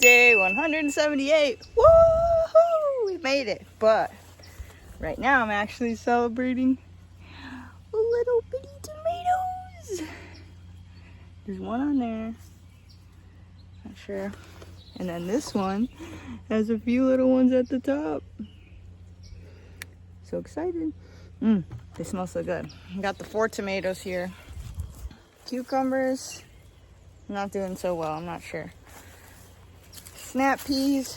Day 178. Woohoo! We made it. But right now I'm actually celebrating little bitty tomatoes. There's one on there. Not sure. And then this one has a few little ones at the top. So excited. They smell so good. I got the 4 tomatoes here. Cucumbers, not doing so well, I'm not sure. Snap peas,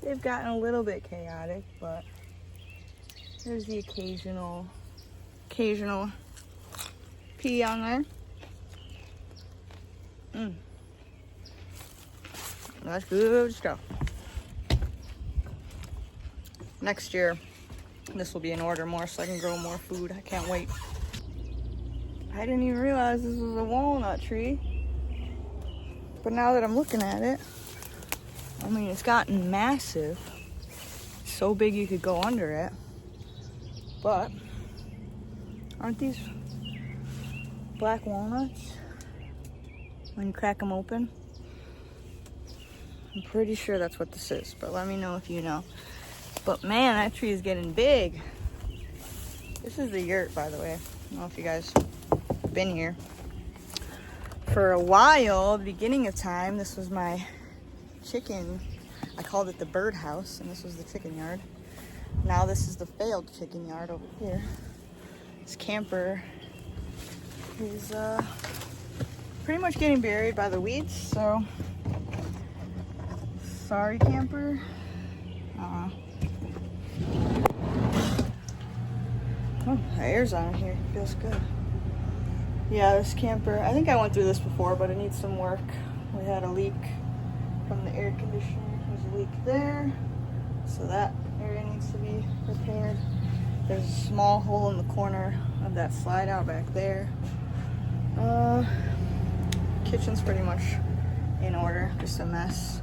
they've gotten a little bit chaotic, but there's the occasional pea on there. That's good stuff. Next year, this will be in order more so I can grow more food. I can't wait. I didn't even realize this was a walnut tree. But now that I'm looking at it, I mean, it's gotten massive. So big you could go under it. But aren't these black walnuts when you crack them open? I'm pretty sure that's what this is, but let me know if you know. But man, that tree is getting big. This is the yurt, by the way. I don't know if you guys have been here. For a while, the beginning of time, this was my chicken. I called it the birdhouse, and this was the chicken yard. Now this is the failed chicken yard over here. This camper is pretty much getting buried by the weeds, so sorry, camper. Oh, the air's on here. It feels good. Yeah, this camper, I think I went through this before, but it needs some work. We had a leak from the air conditioner. There's a leak there, so that area needs to be repaired. There's a small hole in the corner of that slide out back there. Kitchen's pretty much in order, just a mess.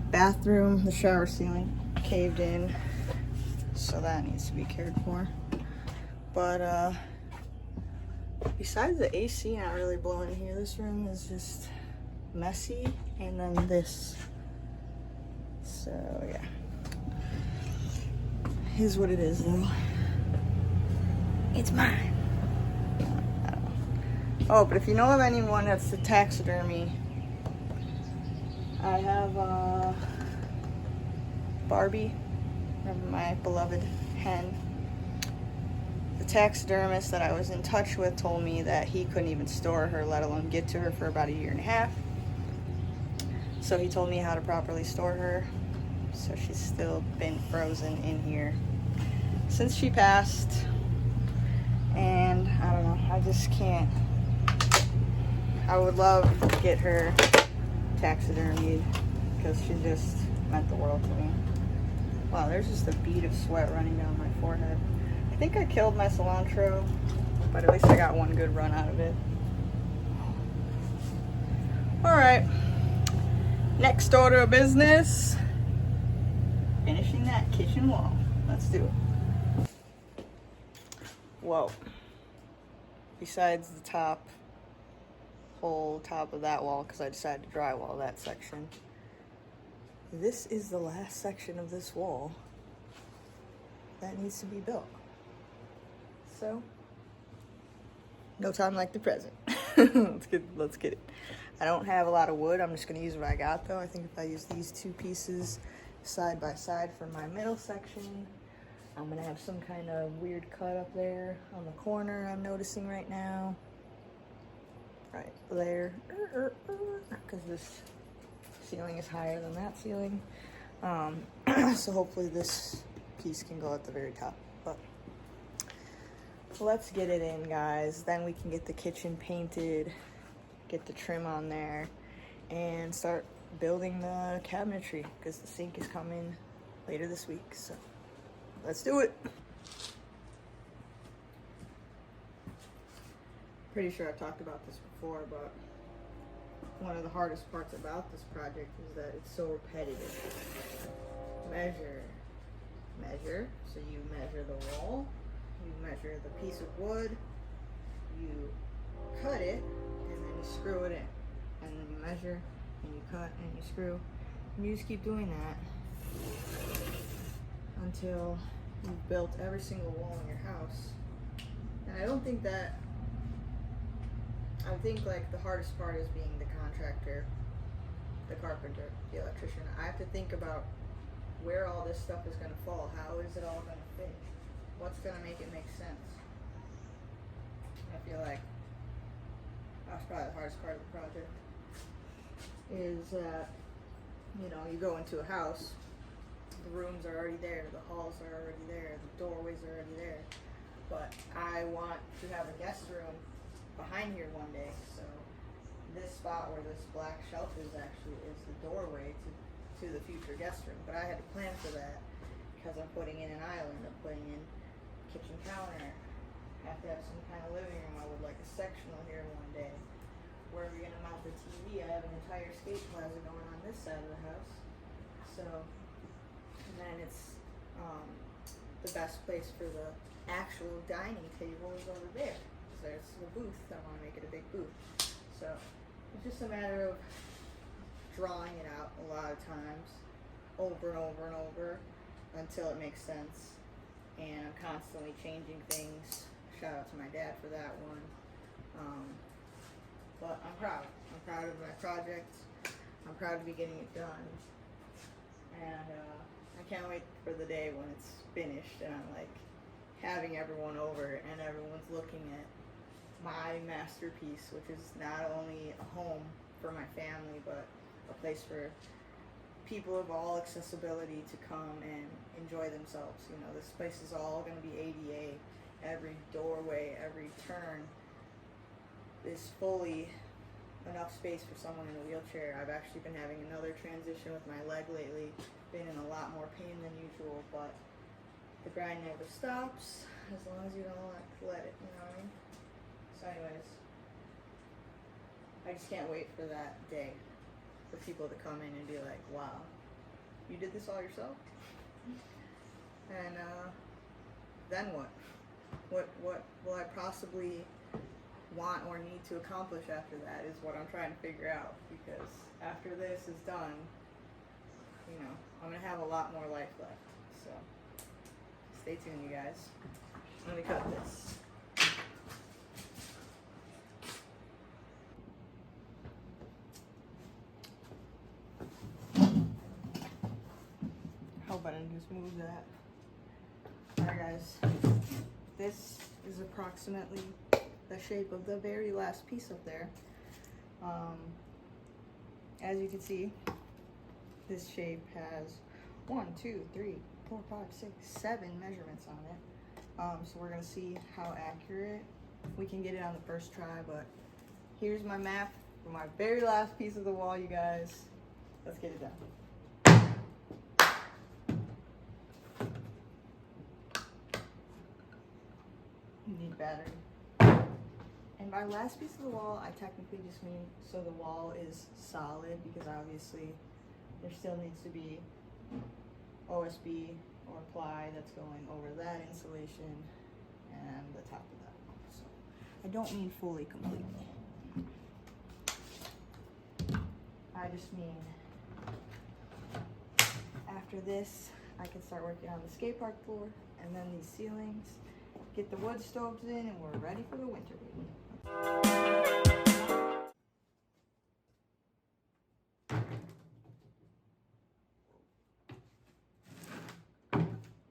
Bathroom, the shower ceiling caved in, so that needs to be cared for. But besides the AC not really blowing here, this room is just messy, and then this. So yeah, here's what it is though. It's mine. I don't know. Oh, but if you know of anyone that's the taxidermy, I have Barbie, my beloved hen. The taxidermist that I was in touch with told me that he couldn't even store her, let alone get to her, for about 1.5 years. So he told me how to properly store her. So she's still been frozen in here since she passed. And I don't know, I just can't. I would love to get her taxidermied because she just meant the world to me. Wow, there's just a bead of sweat running down my forehead. I think I killed my cilantro, but at least I got one good run out of it. All right, next order of business, finishing that kitchen wall. Let's do it. Whoa. Besides the whole top of that wall, because I decided to drywall that section, this is the last section of this wall that needs to be built. So, no time like the present. Let's get it. I don't have a lot of wood. I'm just gonna use what I got though. I think if I use these 2 pieces side by side for my middle section, I'm gonna have some kind of weird cut up there on the corner I'm noticing right now. Right there, because this ceiling is higher than that ceiling. So hopefully this piece can go at the very top. But let's get it in, guys. Then we can get the kitchen painted, get the trim on there, and start building the cabinetry, because the sink is coming later this week. So let's do it. Pretty sure I've talked about this before, but one of the hardest parts about this project is that it's so repetitive. Measure. So you measure the wall, you measure the piece of wood, you cut it, and then you screw it in. And then you measure, and you cut and you screw. And you just keep doing that until you've built every single wall in your house. And I don't think that, I think like the hardest part is being the contractor, the carpenter, the electrician. I have to think about where all this stuff is going to fall. How is it all going to fit? What's going to make it make sense? I feel like that's probably the hardest part of the project. Is that, you know, you go into a house, the rooms are already there, the halls are already there, the doorways are already there. But I want to have a guest room behind here one day, so this spot where this black shelf is actually is the doorway to the future guest room. But I had to plan for that because I'm putting in an island, I'm putting in kitchen counter, have to have some kind of living room. I would like a sectional here one day. Where are we gonna mount the TV? I have an entire skate plaza going on this side of the house. So, and then it's the best place for the actual dining table is over there. So there's the booth. I want to make it a big booth. So it's just a matter of drawing it out a lot of times, over and over and over, until it makes sense. And I'm constantly changing things. Shout out to my dad for that one. But I'm proud. I'm proud of my project. I'm proud to be getting it done. And I can't wait for the day when it's finished and I'm like having everyone over and everyone's looking at my masterpiece, which is not only a home for my family, but a place for people of all accessibility to come and enjoy themselves. You know, this place is all going to be ADA. Every doorway, every turn is fully enough space for someone in a wheelchair. I've actually been having another transition with my leg lately, been in a lot more pain than usual, but the grind never stops as long as you don't let it, you know what I mean? So anyways, I just can't wait for that day for people to come in and be like, wow, you did this all yourself? And then what? What will I possibly want or need to accomplish after that is what I'm trying to figure out, because after this is done, you know, I'm gonna have a lot more life left. So stay tuned, you guys. Let me cut this. Hope I didn't just move that. Alright guys, this is approximately the shape of the very last piece up there. As you can see, this shape has 1, 2, 3, 4, 5, 6, 7 measurements on it. So we're gonna see how accurate we can get it on the first try, but here's my map for my very last piece of the wall, you guys. Let's get it done. Need battery. And by last piece of the wall, I technically just mean so the wall is solid, because obviously there still needs to be OSB or ply that's going over that insulation and the top of that wall. So I don't mean fully complete. I just mean after this, I can start working on the skate park floor and then these ceilings. Get the wood stoves in and we're ready for the winter, baby.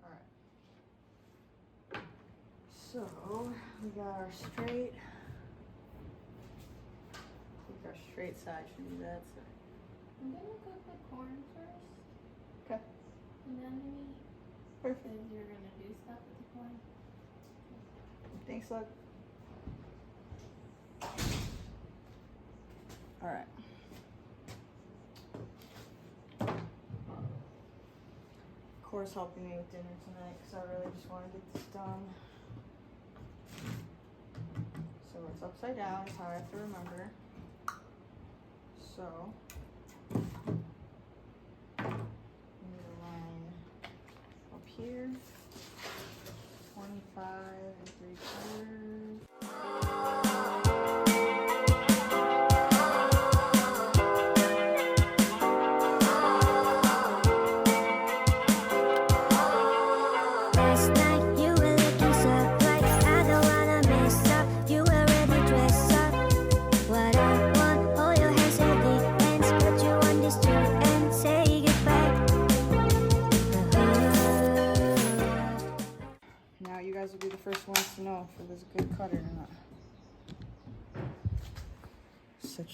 Alright. So we got our straight. I think our straight side should be that side. I'm gonna cook the corn first. Okay. And then maybe. Perfect. Because you're gonna do stuff with the corn. Thanks, love. All right. Of course, helping me with dinner tonight because I really just want to get this done. So it's upside down is how I have to remember. So I need a line up here. 25 3/4.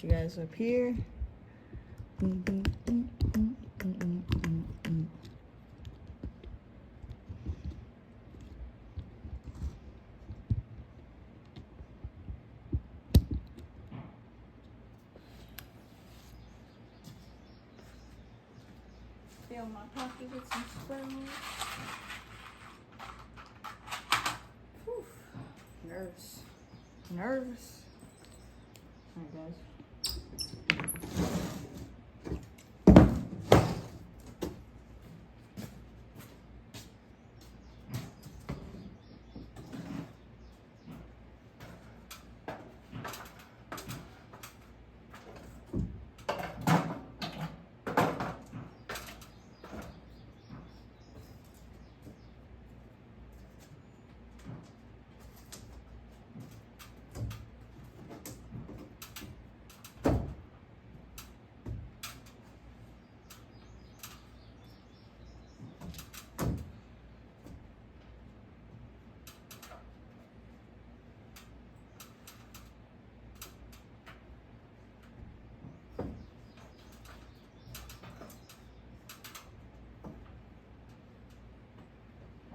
you guys up here. Fill my pocket with some spring. Whew. Nerves. Nerves. Alright, guys.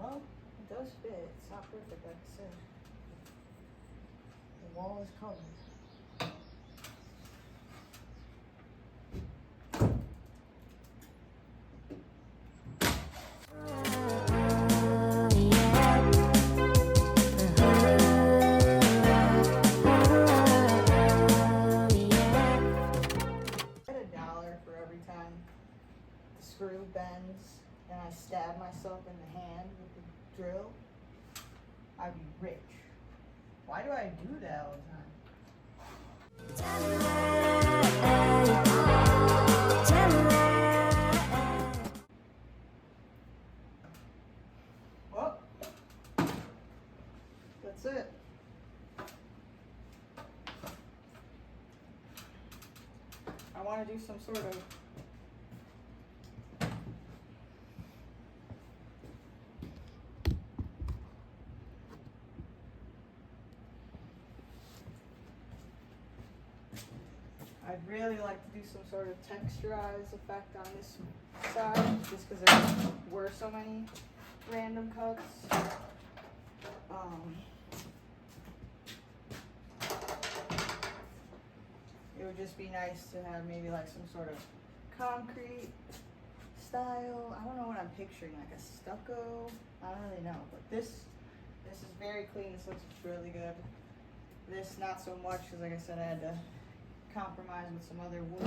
Well, it does fit. It's not perfect, like I said. The wall is covered. I get $1 for every time the screw bends and I stab myself in the hand with the drill. I'd be rich. Why do I do that all the time? Well, that's it. I want to do some sort of I'd really like to do some sort of texturized effect on this side, just because there were so many random cuts. It would just be nice to have maybe like some sort of concrete style. I don't know what I'm picturing, like a stucco. I don't really know, but this is very clean. This looks really good. This not so much, because like I said, I had to compromise with some other wood.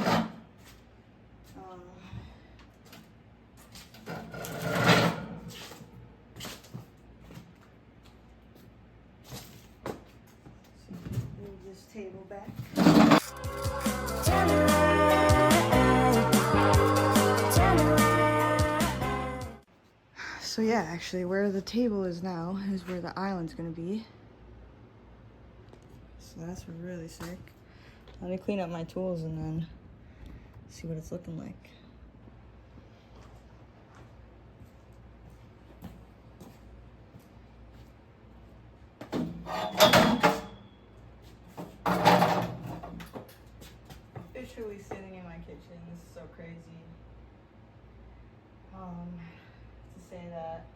Move this table back. So yeah, actually where the table is now is where the island's gonna be. So that's really sick. Let me clean up my tools and then see what it's looking like. Officially sitting in my kitchen. This is so crazy. To say that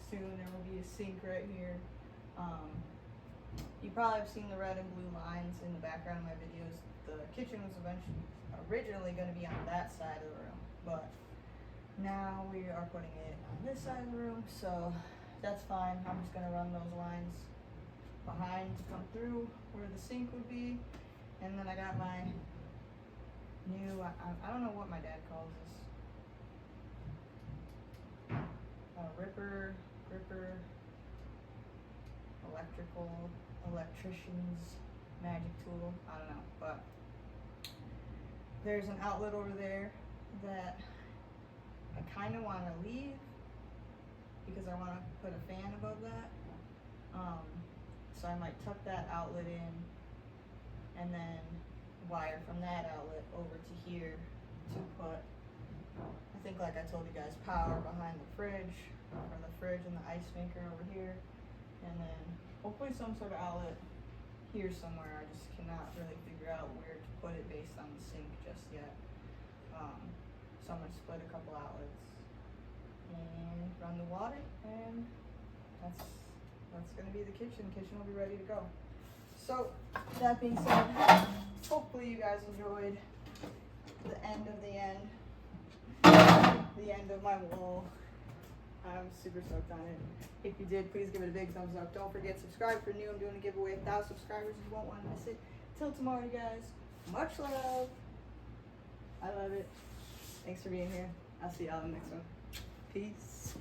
soon there will be a sink right here. You probably have seen the red and blue lines in the background of my videos. The kitchen was originally going to be on that side of the room, but now we are putting it on this side of the room, so that's fine. I'm just going to run those lines behind to come through where the sink would be, and then I got my new, I don't know what my dad calls this, gripper, electrician's magic tool. I don't know, but there's an outlet over there that I kind of want to leave because I want to put a fan above that. So I might tuck that outlet in and then wire from that outlet over to here to put, I think like I told you guys, power behind the fridge, and the ice maker over here, and then hopefully some sort of outlet here somewhere. I just cannot really figure out where to put it based on the sink just yet. So I'm gonna split a couple outlets and run the water, and that's gonna be the kitchen. Kitchen will be ready to go. So that being said, hopefully you guys enjoyed the end of my wall. I'm super stoked on it. If you did, please give it a big thumbs up. Don't forget, subscribe for new. I'm doing a giveaway, 1,000 subscribers. You won't want to miss it. Till tomorrow, you guys. Much love. I love it. Thanks for being here. I'll see y'all in the next one. Peace.